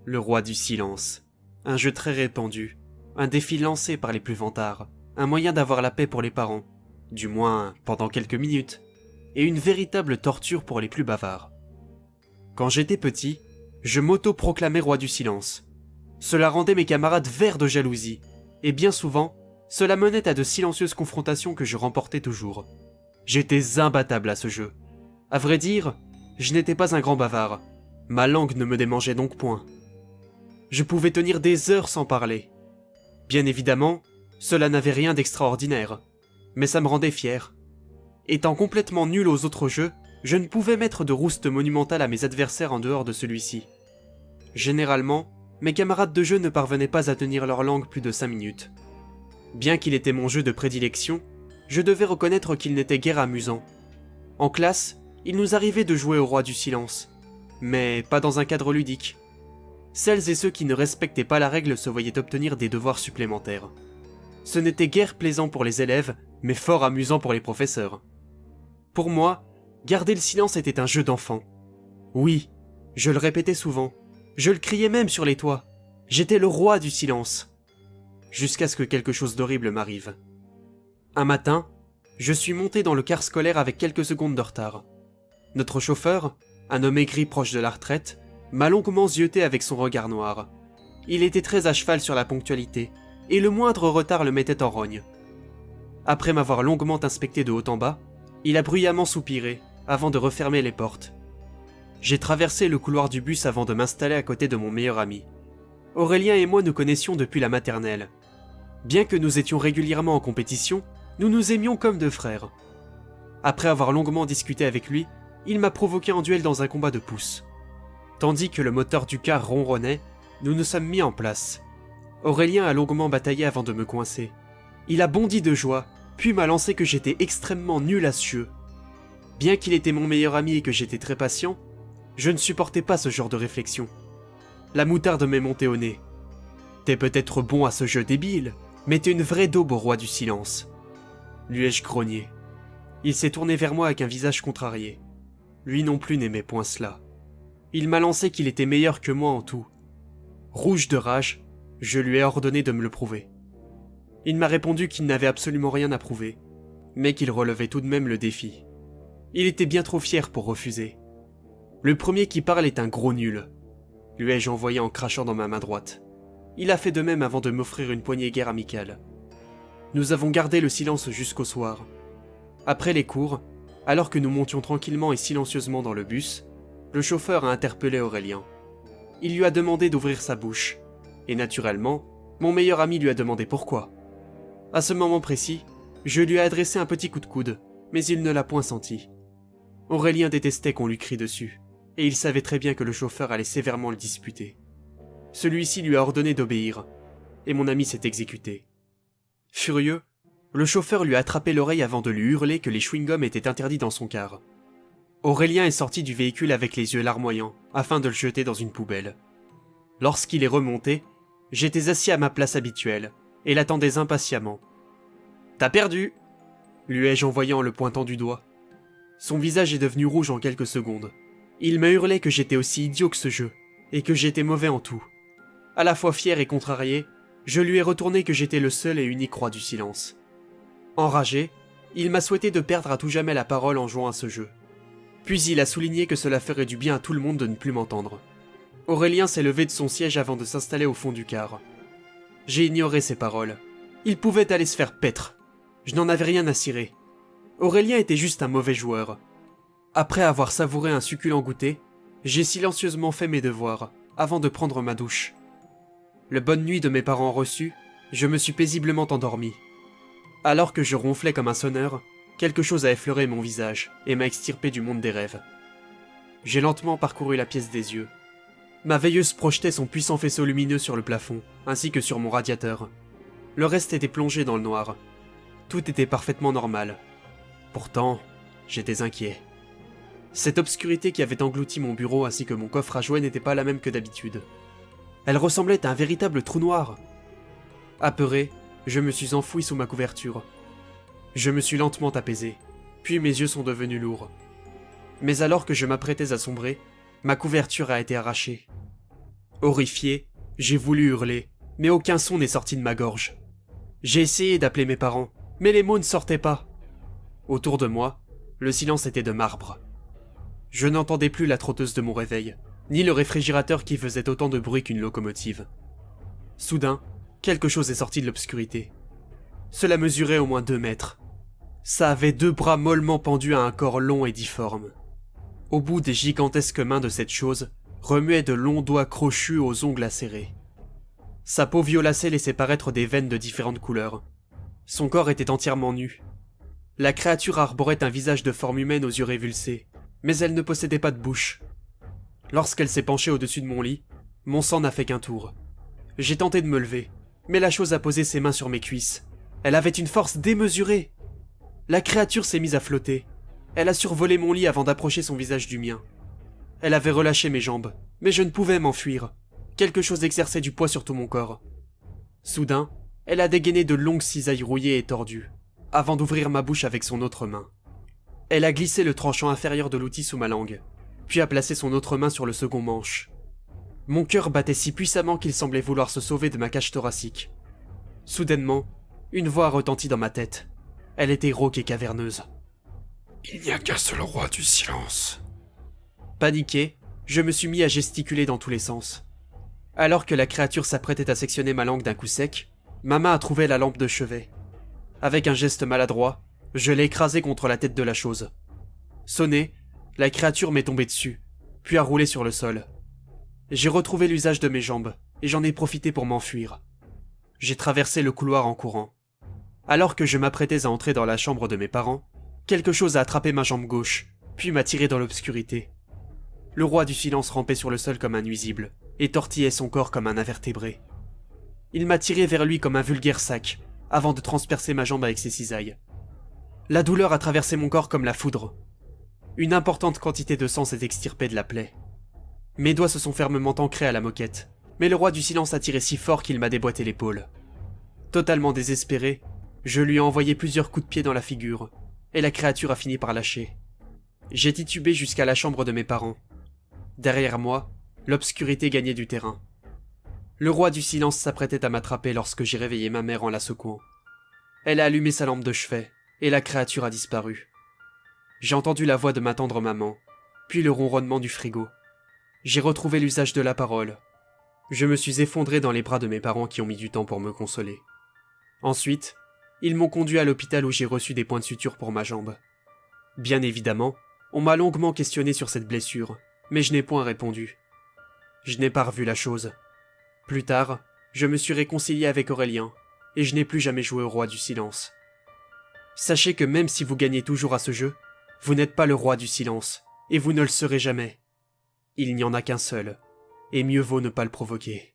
Le roi du silence. Un jeu très répandu. Un défi lancé par les plus vantards. Un moyen d'avoir la paix pour les parents. Du moins, pendant quelques minutes. Et une véritable torture pour les plus bavards. Quand j'étais petit, je m'auto-proclamais roi du silence. Cela rendait mes camarades verts de jalousie. Et bien souvent, cela menait à de silencieuses confrontations que je remportais toujours. J'étais imbattable à ce jeu. À vrai dire, je n'étais pas un grand bavard. Ma langue ne me démangeait donc point. Je pouvais tenir des heures sans parler. Bien évidemment, cela n'avait rien d'extraordinaire, mais ça me rendait fier. Étant complètement nul aux autres jeux, je ne pouvais mettre de rouste monumentale à mes adversaires en dehors de celui-ci. Généralement, mes camarades de jeu ne parvenaient pas à tenir leur langue plus de 5 minutes. Bien qu'il était mon jeu de prédilection, je devais reconnaître qu'il n'était guère amusant. En classe, il nous arrivait de jouer au roi du silence, mais pas dans un cadre ludique. Celles et ceux qui ne respectaient pas la règle se voyaient obtenir des devoirs supplémentaires. Ce n'était guère plaisant pour les élèves, mais fort amusant pour les professeurs. Pour moi, garder le silence était un jeu d'enfant. Oui, je le répétais souvent, je le criais même sur les toits. J'étais le roi du silence. Jusqu'à ce que quelque chose d'horrible m'arrive. Un matin, je suis monté dans le car scolaire avec quelques secondes de retard. Notre chauffeur, un homme aigri proche de la retraite, m'a longuement zioté avec son regard noir. Il était très à cheval sur la ponctualité, et le moindre retard le mettait en rogne. Après m'avoir longuement inspecté de haut en bas, il a bruyamment soupiré, avant de refermer les portes. J'ai traversé le couloir du bus avant de m'installer à côté de mon meilleur ami. Aurélien et moi nous connaissions depuis la maternelle. Bien que nous étions régulièrement en compétition, nous nous aimions comme deux frères. Après avoir longuement discuté avec lui, il m'a provoqué en duel dans un combat de pouces. Tandis que le moteur du car ronronnait, nous nous sommes mis en place. Aurélien a longuement bataillé avant de me coincer. Il a bondi de joie, puis m'a lancé que j'étais extrêmement nul à ce jeu. Bien qu'il était mon meilleur ami et que j'étais très patient, je ne supportais pas ce genre de réflexion. La moutarde m'est montée au nez. T'es peut-être bon à ce jeu débile, mais t'es une vraie daube au roi du silence. Lui ai-je grogné. Il s'est tourné vers moi avec un visage contrarié. Lui non plus n'aimait point cela. Il m'a lancé qu'il était meilleur que moi en tout. Rouge de rage, je lui ai ordonné de me le prouver. Il m'a répondu qu'il n'avait absolument rien à prouver, mais qu'il relevait tout de même le défi. Il était bien trop fier pour refuser. Le premier qui parle est un gros nul, lui ai-je envoyé en crachant dans ma main droite. Il a fait de même avant de m'offrir une poignée guerre amicale. Nous avons gardé le silence jusqu'au soir. Après les cours, alors que nous montions tranquillement et silencieusement dans le bus, le chauffeur a interpellé Aurélien. Il lui a demandé d'ouvrir sa bouche, et naturellement, mon meilleur ami lui a demandé pourquoi. À ce moment précis, je lui ai adressé un petit coup de coude, mais il ne l'a point senti. Aurélien détestait qu'on lui crie dessus, et il savait très bien que le chauffeur allait sévèrement le disputer. Celui-ci lui a ordonné d'obéir, et mon ami s'est exécuté. Furieux, le chauffeur lui a attrapé l'oreille avant de lui hurler que les chewing-gums étaient interdits dans son car. Aurélien est sorti du véhicule avec les yeux larmoyants, afin de le jeter dans une poubelle. Lorsqu'il est remonté, j'étais assis à ma place habituelle, et l'attendais impatiemment. « T'as perdu !» lui ai-je envoyé en le pointant du doigt. Son visage est devenu rouge en quelques secondes. Il m'a hurlé que j'étais aussi idiot que ce jeu, et que j'étais mauvais en tout. À la fois fier et contrarié, je lui ai retourné que j'étais le seul et unique roi du silence. Enragé, il m'a souhaité de perdre à tout jamais la parole en jouant à ce jeu. Puis il a souligné que cela ferait du bien à tout le monde de ne plus m'entendre. Aurélien s'est levé de son siège avant de s'installer au fond du car. J'ai ignoré ses paroles. Il pouvait aller se faire paître. Je n'en avais rien à cirer. Aurélien était juste un mauvais joueur. Après avoir savouré un succulent goûter, j'ai silencieusement fait mes devoirs, avant de prendre ma douche. Le bonne nuit de mes parents reçu, je me suis paisiblement endormi. Alors que je ronflais comme un sonneur, quelque chose a effleuré mon visage et m'a extirpé du monde des rêves. J'ai lentement parcouru la pièce des yeux. Ma veilleuse projetait son puissant faisceau lumineux sur le plafond, ainsi que sur mon radiateur. Le reste était plongé dans le noir. Tout était parfaitement normal. Pourtant, j'étais inquiet. Cette obscurité qui avait englouti mon bureau ainsi que mon coffre à jouets n'était pas la même que d'habitude. Elle ressemblait à un véritable trou noir. Apeuré, je me suis enfoui sous ma couverture. Je me suis lentement apaisé, puis mes yeux sont devenus lourds. Mais alors que je m'apprêtais à sombrer, ma couverture a été arrachée. Horrifié, j'ai voulu hurler, mais aucun son n'est sorti de ma gorge. J'ai essayé d'appeler mes parents, mais les mots ne sortaient pas. Autour de moi, le silence était de marbre. Je n'entendais plus la trotteuse de mon réveil, ni le réfrigérateur qui faisait autant de bruit qu'une locomotive. Soudain, quelque chose est sorti de l'obscurité. Cela mesurait au moins 2 mètres. Ça avait 2 bras mollement pendus à un corps long et difforme. Au bout des gigantesques mains de cette chose, remuaient de longs doigts crochus aux ongles acérés. Sa peau violacée laissait paraître des veines de différentes couleurs. Son corps était entièrement nu. La créature arborait un visage de forme humaine aux yeux révulsés, mais elle ne possédait pas de bouche. Lorsqu'elle s'est penchée au-dessus de mon lit, mon sang n'a fait qu'un tour. J'ai tenté de me lever, mais la chose a posé ses mains sur mes cuisses. Elle avait une force démesurée. La créature s'est mise à flotter. Elle a survolé mon lit avant d'approcher son visage du mien. Elle avait relâché mes jambes, mais je ne pouvais m'enfuir. Quelque chose exerçait du poids sur tout mon corps. Soudain, elle a dégainé de longues cisailles rouillées et tordues, avant d'ouvrir ma bouche avec son autre main. Elle a glissé le tranchant inférieur de l'outil sous ma langue, puis a placé son autre main sur le second manche. Mon cœur battait si puissamment qu'il semblait vouloir se sauver de ma cage thoracique. Soudainement, une voix retentit dans ma tête. Elle était rauque et caverneuse. « Il n'y a qu'un seul roi du silence. » Paniqué, je me suis mis à gesticuler dans tous les sens. Alors que la créature s'apprêtait à sectionner ma langue d'un coup sec, ma main a trouvé la lampe de chevet. Avec un geste maladroit, je l'ai écrasée contre la tête de la chose. Sonné, la créature m'est tombée dessus, puis a roulé sur le sol. J'ai retrouvé l'usage de mes jambes, et j'en ai profité pour m'enfuir. J'ai traversé le couloir en courant. Alors que je m'apprêtais à entrer dans la chambre de mes parents, quelque chose a attrapé ma jambe gauche, puis m'a tiré dans l'obscurité. Le roi du silence rampait sur le sol comme un nuisible, et tortillait son corps comme un invertébré. Il m'a tiré vers lui comme un vulgaire sac, avant de transpercer ma jambe avec ses cisailles. La douleur a traversé mon corps comme la foudre. Une importante quantité de sang s'est extirpée de la plaie. Mes doigts se sont fermement ancrés à la moquette, mais le roi du silence a tiré si fort qu'il m'a déboîté l'épaule. Totalement désespéré, je lui ai envoyé plusieurs coups de pied dans la figure, et la créature a fini par lâcher. J'ai titubé jusqu'à la chambre de mes parents. Derrière moi, l'obscurité gagnait du terrain. Le roi du silence s'apprêtait à m'attraper lorsque j'ai réveillé ma mère en la secouant. Elle a allumé sa lampe de chevet, et la créature a disparu. J'ai entendu la voix de ma tendre maman, puis le ronronnement du frigo. J'ai retrouvé l'usage de la parole. Je me suis effondré dans les bras de mes parents qui ont mis du temps pour me consoler. Ensuite, ils m'ont conduit à l'hôpital où j'ai reçu des points de suture pour ma jambe. Bien évidemment, on m'a longuement questionné sur cette blessure, mais je n'ai point répondu. Je n'ai pas revu la chose. Plus tard, je me suis réconcilié avec Aurélien, et je n'ai plus jamais joué au roi du silence. Sachez que même si vous gagnez toujours à ce jeu, vous n'êtes pas le roi du silence, et vous ne le serez jamais. Il n'y en a qu'un seul, et mieux vaut ne pas le provoquer.